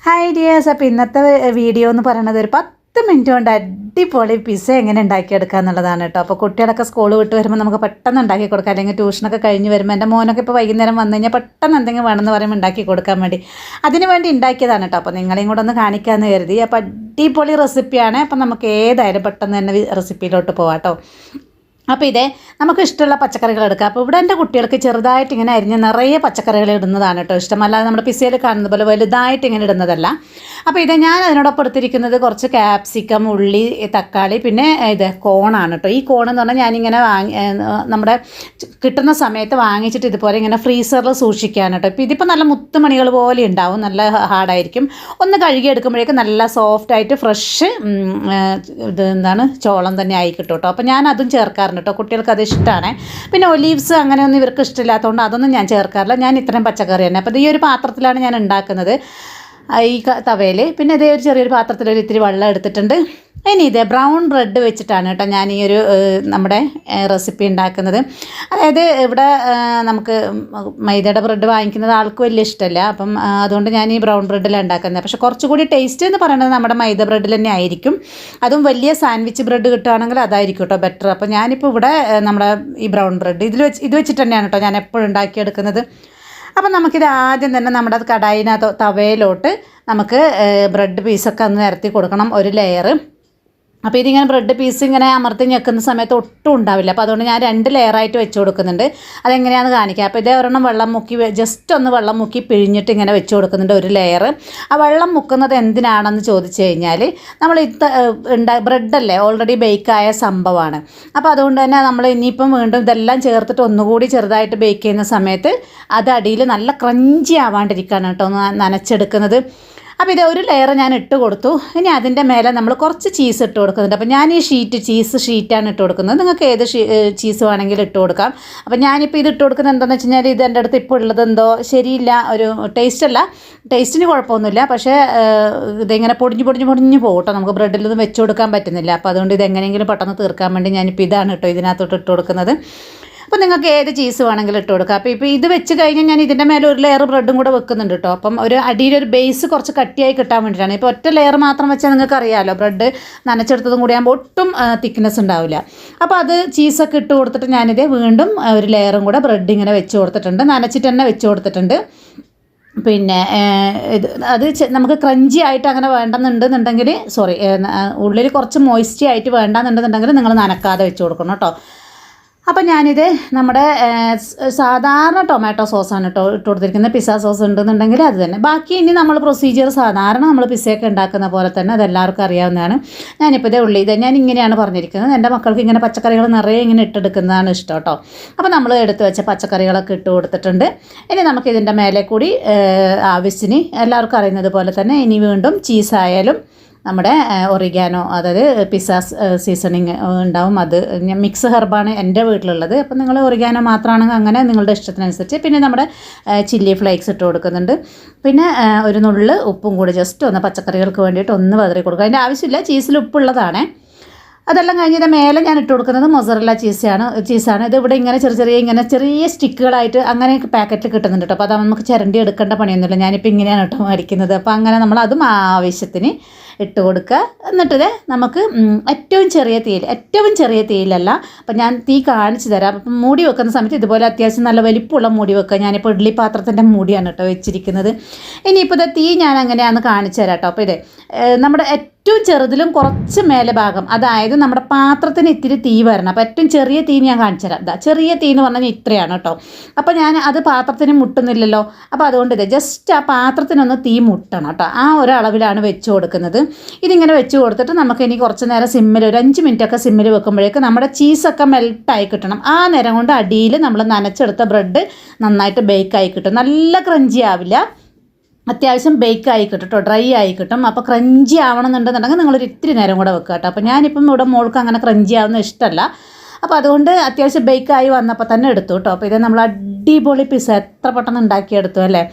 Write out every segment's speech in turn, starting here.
Hi dears. അപ്പോൾ ഇന്നത്തെ video എന്ന് പറയുന്നത് ഒരു 10 മിനിറ്റ് കൊണ്ട് അടിപൊളി പിസ്സ എങ്ങനെ ഉണ്ടാക്കിയെടുക്കുക എന്നുള്ളതാണ് കേട്ടോ. അപ്പോൾ കുട്ടികളൊക്കെ സ്കൂൾ വിട്ട് വരുമ്പോൾ നമുക്ക് പെട്ടെന്ന് ഉണ്ടാക്കി കൊടുക്കാം, അല്ലെങ്കിൽ ട്യൂഷനൊക്കെ കഴിഞ്ഞ് വരുമ്പോൾ എൻ്റെ മോനൊക്കെ ഇപ്പോൾ വൈകുന്നേരം വന്നു കഴിഞ്ഞാൽ പെട്ടെന്ന് എന്തെങ്കിലും വേണമെന്ന് പറയുമ്പോൾ ഉണ്ടാക്കി കൊടുക്കാൻ വേണ്ടി അതിന് വേണ്ടി ഉണ്ടാക്കിയതാണ് കേട്ടോ. അപ്പോൾ നിങ്ങളെയും കൂടെ ഒന്ന് കാണിക്കാമെന്ന് കരുതി. അപ്പോൾ അടിപൊളി റെസിപ്പിയാണ്. അപ്പോൾ നമുക്ക് ഏതായാലും പെട്ടെന്ന് തന്നെ റെസിപ്പിയിലോട്ട് പോവാം കേട്ടോ. അപ്പോൾ ഇതേ നമുക്ക് ഇഷ്ടമുള്ള പച്ചക്കറികൾ എടുക്കാം. അപ്പോൾ ഇവിടെ എൻ്റെ കുട്ടികൾക്ക് ചെറുതായിട്ട് ഇങ്ങനെ അരിഞ്ഞ് നിറയെ പച്ചക്കറികൾ ഇടുന്നതാണ് കേട്ടോ ഇഷ്ടം, അല്ലാതെ നമ്മുടെ പിസ്സയിൽ കാണുന്ന പോലെ വലുതായിട്ട് ഇങ്ങനെ ഇടുന്നതല്ല. അപ്പോൾ ഇത് ഞാൻ അതിനോടൊപ്പം എടുത്തിരിക്കുന്നത് കുറച്ച് ക്യാപ്സിക്കം, ഉള്ളി, തക്കാളി, പിന്നെ ഇത് കോണാണ് കേട്ടോ. ഈ കോണെന്ന് പറഞ്ഞാൽ ഞാനിങ്ങനെ നമ്മുടെ കിട്ടുന്ന സമയത്ത് വാങ്ങിച്ചിട്ട് ഇതുപോലെ ഇങ്ങനെ ഫ്രീസറിൽ സൂക്ഷിക്കുകയാണ് കേട്ടോ. ഇപ്പോൾ ഇതിപ്പോൾ നല്ല മുത്തുമണികൾ പോലെ ഉണ്ടാവും, നല്ല ഹാർഡായിരിക്കും. ഒന്ന് കഴുകിയെടുക്കുമ്പോഴേക്കും നല്ല സോഫ്റ്റായിട്ട് ഫ്രഷ് ഇത് ചോളം തന്നെ ആയി കിട്ടും കേട്ടോ. അപ്പോൾ ഞാൻ അതും ചേർക്കാറുണ്ട് കേട്ടോ, കുട്ടികൾക്ക് അത് ഇഷ്ടമാണ്. പിന്നെ ഒലീവ്സ് അങ്ങനെയൊന്നും ഇവർക്ക് ഇഷ്ടമില്ലാത്തതുകൊണ്ട് അതൊന്നും ഞാൻ ചേർക്കാറില്ല. ഞാൻ ഇത്രയും പച്ചക്കറി തന്നെ. അപ്പോൾ ഈ ഒരു പാത്രത്തിലാണ് ഞാൻ ഉണ്ടാക്കുന്നത്, ഈ തവയിൽ. പിന്നെ ഇതേ ഒരു ചെറിയൊരു പാത്രത്തിൽ ഒരു ഇത്തിരി വെള്ളം എടുത്തിട്ടുണ്ട്. ഇനി ഇതേ ബ്രൗൺ ബ്രെഡ് വെച്ചിട്ടാണ് കേട്ടോ ഞാൻ ഈ ഒരു നമ്മുടെ റെസിപ്പി ഉണ്ടാക്കുന്നത്. അതായത് ഇവിടെ നമുക്ക് മൈദയുടെ ബ്രെഡ് വാങ്ങിക്കുന്നത് ആൾക്ക് വലിയ ഇഷ്ടമല്ല. അപ്പം അതുകൊണ്ട് ഞാൻ ഈ ബ്രൗൺ ബ്രെഡിലാണ് ഉണ്ടാക്കുന്നത്. പക്ഷേ കുറച്ചുകൂടി ടേസ്റ്റ് എന്ന് പറയുന്നത് നമ്മുടെ മൈദ ബ്രെഡിൽ തന്നെ ആയിരിക്കും. അതും വലിയ സാൻഡ്വിച്ച് ബ്രെഡ് കിട്ടുകയാണെങ്കിൽ അതായിരിക്കും കേട്ടോ ബെറ്റർ. അപ്പോൾ ഞാനിപ്പോൾ ഇവിടെ നമ്മുടെ ഈ ബ്രൗൺ ബ്രെഡ് ഇത് വെച്ചിട്ട് തന്നെയാണ് കേട്ടോ ഞാൻ എപ്പോഴും ഉണ്ടാക്കിയെടുക്കുന്നത്. അപ്പം നമുക്കിത് ആദ്യം തന്നെ നമ്മുടെ കടായിനകത്ത് തവയിലോട്ട് നമുക്ക് ബ്രെഡ് പീസൊക്കെ ഒന്ന് നിരത്തി കൊടുക്കണം, ഒരു ലെയർ. അപ്പോൾ ഇതിങ്ങനെ ബ്രെഡ് പീസ് ഇങ്ങനെ അമർത്തി ഞെക്കുന്ന സമയത്ത് ഒട്ടും ഉണ്ടാവില്ല. അപ്പോൾ അതുകൊണ്ട് ഞാൻ 2 ലെയറായിട്ട് വെച്ച് കൊടുക്കുന്നുണ്ട്. അതെങ്ങനെയാണെന്ന് കാണിക്കാം. അപ്പോൾ ഇതേ ഒരെണ്ണം വെള്ളം മുക്കി ജസ്റ്റ് ഒന്ന് വെള്ളം മുക്കി പിഴിഞ്ഞിട്ട് ഇങ്ങനെ വെച്ച് കൊടുക്കുന്നുണ്ട്, ഒരു ലെയർ. ആ വെള്ളം മുക്കുന്നത് എന്തിനാണെന്ന് ചോദിച്ചു കഴിഞ്ഞാൽ നമ്മൾ ബ്രെഡല്ലേ ഓൾറെഡി ബേക്കായ സംഭവമാണ്. അപ്പോൾ അതുകൊണ്ട് തന്നെ നമ്മൾ ഇനിയിപ്പം വീണ്ടും ഇതെല്ലാം ചേർത്തിട്ട് ഒന്നുകൂടി ചെറുതായിട്ട് ബേക്ക് ചെയ്യുന്ന സമയത്ത് അത് അടിയിൽ നല്ല ക്രഞ്ചി ആവാണ്ടിരിക്കുകയാണ് കേട്ടോ നനച്ചെടുക്കുന്നത്. അപ്പോൾ ഇത് ഒരു ലെയർ ഞാൻ ഇട്ട് കൊടുത്തു. ഇനി അതിൻ്റെ മേലെ നമ്മൾ കുറച്ച് ചീസ് ഇട്ട് കൊടുക്കുന്നുണ്ട്. അപ്പോൾ ഞാൻ ഈ ചീസ് ഷീറ്റാണ് ഇട്ട് കൊടുക്കുന്നത്. നിങ്ങൾക്ക് ഏത് ചീസ് വേണമെങ്കിലും ഇട്ട് കൊടുക്കാം. അപ്പോൾ ഞാനിപ്പോൾ ഇത് ഇട്ട് കൊടുക്കുന്നത് എന്താണെന്ന് വെച്ച് കഴിഞ്ഞാൽ ഇത് എൻ്റെ അടുത്ത് ഇപ്പോൾ ഉള്ളത് എന്തോ ശരിയില്ല, ഒരു ടേസ്റ്റിന് കുഴപ്പമൊന്നുമില്ല. പക്ഷേ ഇതിങ്ങനെ പൊടിഞ്ഞ് പോകും കേട്ടോ, നമുക്ക് ബ്രെഡിലൊന്നും വെച്ച് കൊടുക്കാൻ പറ്റുന്നില്ല. അപ്പോൾ അതുകൊണ്ട് ഇത് എങ്ങനെയെങ്കിലും പെട്ടെന്ന് തീർക്കാൻ വേണ്ടി ഞാനിപ്പോൾ ഇതാണ് കേട്ടോ ഇതിനകത്തോട്ട് ഇട്ട് കൊടുക്കുന്നത്. അപ്പോൾ നിങ്ങൾക്ക് ഏത് ചീസ് വേണമെങ്കിലും ഇട്ട് കൊടുക്കാം. അപ്പോൾ ഇത് വെച്ച് കഴിഞ്ഞാൽ ഞാൻ ഇതിൻ്റെ മേലെ ഒരു ലെയർ ബ്രെഡും കൂടെ വെക്കുന്നുണ്ട് കേട്ടോ. അപ്പം ഒരു അടിയിലൊരു ബേസ് കുറച്ച് കട്ടിയായി കിട്ടാൻ വേണ്ടിയിട്ടാണ്. ഇപ്പോൾ ഒറ്റ ലെയർ മാത്രം വെച്ചാൽ നിങ്ങൾക്ക് അറിയാമല്ലോ, ബ്രെഡ് നനച്ചെടുത്തതും കൂടി ആകുമ്പോൾ ഒട്ടും തിക്നെസ് ഉണ്ടാവില്ല. അപ്പോൾ അത് ചീസൊക്കെ ഇട്ട് കൊടുത്തിട്ട് ഞാനിത് വീണ്ടും ഒരു ലെയറും കൂടെ ബ്രെഡ് ഇങ്ങനെ വെച്ച് കൊടുത്തിട്ടുണ്ട്, നനച്ചിട്ട് തന്നെ വെച്ച് കൊടുത്തിട്ടുണ്ട്. പിന്നെ അത് നമുക്ക് ക്രഞ്ചി ആയിട്ട് അങ്ങനെ വേണ്ടെന്നുണ്ടെന്നുണ്ടെങ്കിൽ ഉള്ളിൽ കുറച്ച് മോയ്സ്റ്റി ആയിട്ട് വേണ്ടെന്നുണ്ടെന്നുണ്ടെങ്കിൽ നിങ്ങൾ നനക്കാതെ വെച്ച് കൊടുക്കണം കേട്ടോ. അപ്പോൾ ഞാനിത് നമ്മുടെ സാധാരണ ടൊമാറ്റോ സോസാണ് കേട്ടോ ഇട്ട് കൊടുത്തിരിക്കുന്നത്. പിസ്സ സോസ് ഉണ്ടെന്നുണ്ടെങ്കിൽ അത് തന്നെ. ബാക്കി ഇനി നമ്മൾ പ്രൊസീജിയർ സാധാരണ നമ്മൾ പിസ്സയൊക്കെ ഉണ്ടാക്കുന്ന പോലെ തന്നെ അതെല്ലാവർക്കും അറിയാവുന്നതാണ്. ഞാനിപ്പോൾ ഇതേ ഞാൻ ഇങ്ങനെയാണ് പറഞ്ഞിരിക്കുന്നത്. എൻ്റെ മക്കൾക്ക് ഇങ്ങനെ പച്ചക്കറികൾ നിറയെ ഇങ്ങനെ ഇട്ടെടുക്കുന്നതാണ് ഇഷ്ടം കേട്ടോ. അപ്പോൾ നമ്മൾ എടുത്ത് വെച്ച പച്ചക്കറികളൊക്കെ ഇട്ട് കൊടുത്തിട്ടുണ്ട്. ഇനി നമുക്കിതിൻ്റെ മേലെ കൂടി ആവശ്യത്തിന് എല്ലാവർക്കും അറിയുന്നത് പോലെ തന്നെ ഇനി വീണ്ടും ചീസായാലും നമ്മുടെ ഒറിഗാനോ, അതായത് പിസ്സ സീസണിങ് ഉണ്ടാവും. അത് ഞാൻ മിക്സ് ഹെർബാണ് എൻ്റെ വീട്ടിലുള്ളത്. അപ്പോൾ നിങ്ങൾ ഒറിഗാനോ മാത്രമാണെങ്കിൽ അങ്ങനെ നിങ്ങളുടെ ഇഷ്ടത്തിനനുസരിച്ച്. പിന്നെ നമ്മുടെ ചില്ലി ഫ്ലേക്സ് ഇട്ട് കൊടുക്കുന്നുണ്ട്. പിന്നെ ഒരു നുള്ള് ഉപ്പും കൂടി ജസ്റ്റ് ഒന്ന് പച്ചക്കറികൾക്ക് വേണ്ടിയിട്ട് ഒന്ന് വതറി കൊടുക്കുക. അതിൻ്റെ ആവശ്യമില്ല, ചീസിൽ ഉപ്പുള്ളതാണ്. അതെല്ലാം കഴിഞ്ഞത് മേലെ ഞാൻ ഇട്ട് കൊടുക്കുന്നത് മൊസറല്ല ചീസാണ്. ഇത് ഇവിടെ ഇങ്ങനെ ചെറിയ സ്റ്റിക്കുകളായിട്ട് അങ്ങനെ പാക്കറ്റിൽ കിട്ടുന്നുണ്ട് കേട്ടോ. അപ്പോൾ അത് നമുക്ക് ചിരണ്ടി എടുക്കേണ്ട പണിയൊന്നുമില്ല. ഞാനിപ്പോൾ ഇങ്ങനെയാണ് കേട്ടോ മേടിക്കുന്നത്. അപ്പോൾ അങ്ങനെ നമ്മൾ അതും ആവശ്യത്തിന് ഇട്ട് കൊടുക്കുക. എന്നിട്ട് നമുക്ക് ഏറ്റവും ചെറിയ തീയിലല്ല. അപ്പം ഞാൻ തീ കാണിച്ചു തരാം. അപ്പം മൂടി വെക്കുന്ന സമയത്ത് ഇതുപോലെ അത്യാവശ്യം നല്ല വലിപ്പമുള്ള മൂടി വെക്കുക. ഞാനിപ്പോൾ ഇഡ്ഡലി പാത്രത്തിൻ്റെ മൂടിയാണ് കേട്ടോ വെച്ചിരിക്കുന്നത്. ഇനിയിപ്പോൾ തീ ഞാൻ അങ്ങനെയാണെന്ന് കാണിച്ചു തരാം കേട്ടോ. അപ്പോൾ നമ്മുടെ ഏറ്റവും ചെറുതിലും കുറച്ച് മേലെ ഭാഗം, അതായത് നമ്മുടെ പാത്രത്തിന് ഇത്തിരി തീ വരണം. അപ്പോൾ ഏറ്റവും ചെറിയ തീ ഞാൻ കാണിച്ചു തരാം. ചെറിയ തീ എന്ന് പറഞ്ഞാൽ ഇത്രയാണ് കേട്ടോ. അപ്പോൾ ഞാൻ അത് പാത്രത്തിന് മുട്ടുന്നില്ലല്ലോ. അപ്പോൾ അതുകൊണ്ട് ജസ്റ്റ് ആ പാത്രത്തിനൊന്ന് തീ മുട്ടണം കേട്ടോ. ആ ഒരളവിലാണ് വെച്ച് കൊടുക്കുന്നത്. ഇതിങ്ങനെ വെച്ച് കൊടുത്തിട്ട് നമുക്ക് ഇനി കുറച്ച് നേരം സിമ്മിൽ ഒരു 5 മിനിറ്റൊക്കെ സിമ്മിൽ വെക്കുമ്പോഴേക്ക് നമ്മുടെ ചീസൊക്കെ മെൽട്ടായി കിട്ടണം. ആ നേരം കൊണ്ട് അടിയിൽ നമ്മൾ നനച്ചെടുത്ത ബ്രെഡ് നന്നായിട്ട് ബേക്കായി കിട്ടും. നല്ല ക്രഞ്ചി ആവില്ല, അത്യാവശ്യം ബേക്കായി കിട്ടും കേട്ടോ, ഡ്രൈ ആയി കിട്ടും. അപ്പോൾ ക്രഞ്ചി ആവണമെന്നുണ്ടെന്നുണ്ടെങ്കിൽ നിങ്ങളൊരു ഇത്തിരി നേരം കൂടെ വെക്കുക കേട്ടോ. അപ്പോൾ ഞാനിപ്പം ഇവിടെ മോൾക്ക് അങ്ങനെ ക്രഞ്ചി ആവുന്ന ഇഷ്ടമല്ല. അപ്പോൾ അതുകൊണ്ട് അത്യാവശ്യം ബേക്കായി വന്നപ്പോൾ തന്നെ എടുത്തു കേട്ടോ. അപ്പോൾ ഇത് നമ്മൾ അടിപൊളി പിസ്സ എത്ര പെട്ടെന്ന് ഉണ്ടാക്കിയെടുത്തു അല്ലേ.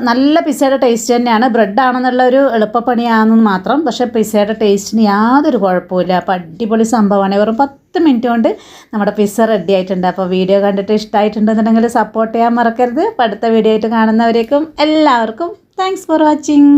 നല്ല പിസ്സയുടെ ടേസ്റ്റ് തന്നെയാണ്. ബ്രെഡാണെന്നുള്ള ഒരു എളുപ്പപ്പണിയാണെന്ന് മാത്രം. പക്ഷേ പിസ്സയുടെ ടേസ്റ്റിന് യാതൊരു കുഴപ്പമില്ല. അപ്പോൾ അടിപൊളി സംഭവമാണ്. വെറും 10 മിനിറ്റ് കൊണ്ട് നമ്മുടെ പിസ്സ റെഡി ആയിട്ടുണ്ട്. അപ്പോൾ വീഡിയോ കണ്ടിട്ട് ഇഷ്ടമായിട്ടുണ്ടെന്നുണ്ടെങ്കിൽ സപ്പോർട്ട് ചെയ്യാൻ മറക്കരുത്. അപ്പോൾ അടുത്ത വീഡിയോ ആയിട്ട് കാണുന്നവരേക്കും എല്ലാവർക്കും താങ്ക്സ് ഫോർ വാച്ചിങ്.